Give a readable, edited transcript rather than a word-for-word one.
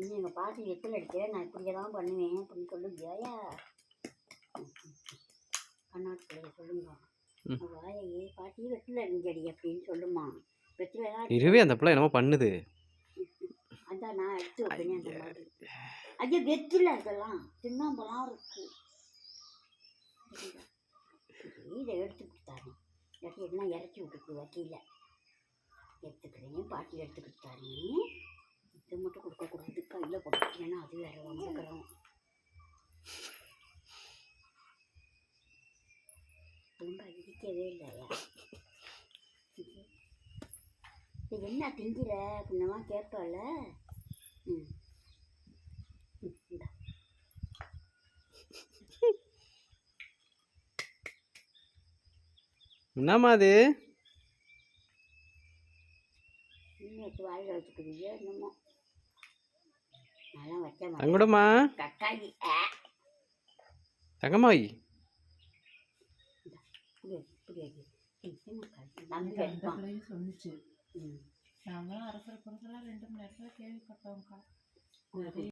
இன்னும் எங்கள் பாட்டி வெத்தலை அடிக்கிறேன், நான் இப்படியே தான் பண்ணுவேன் அப்படின்னு சொல்லுங்கயா. கண்ணாடி பிள்ளைய சொல்லுங்க, வாழையே பாட்டி வெத்தலை அடிஞ்சடி அப்படின்னு சொல்லுமா. வெத்தலை இருவே அந்த பிள்ளை என்னமோ பண்ணுது. அதான் நான் எடுத்து வைப்பேனே அந்த மாதிரி. ஐயோ வெத்தில அதெல்லாம் சின்னாம்பலாம் இருக்கு. இதை எடுத்து கொடுத்தாரு, எல்லாம் இறச்சி விட்டுருக்கு வட்டியில் எடுத்துக்கிறேன். பாட்டி எடுத்து கொடுத்தாரு. இதை மட்டும் கொடுக்கக்கூடாது, கையில் கொடுத்துட்டேன்னா அது வேற வந்துக்கிறோம். ரொம்ப இடிக்கவே இல்லையா? இது என்ன திங்கிற அப்படின்னமா கேட்பால. என்னம்மா அது? இன்னும் வாயில் வச்சுக்கிறீங்க என்னமோ நல்லா வச்ச தங்கடமா கக்காயி தங்கம்மாய் சொன்னிச்சு. நாங்களாம் அரசர புறத்துல 2 மணி நேரத்தில் கேள்விப்பட்டோம்க்கா.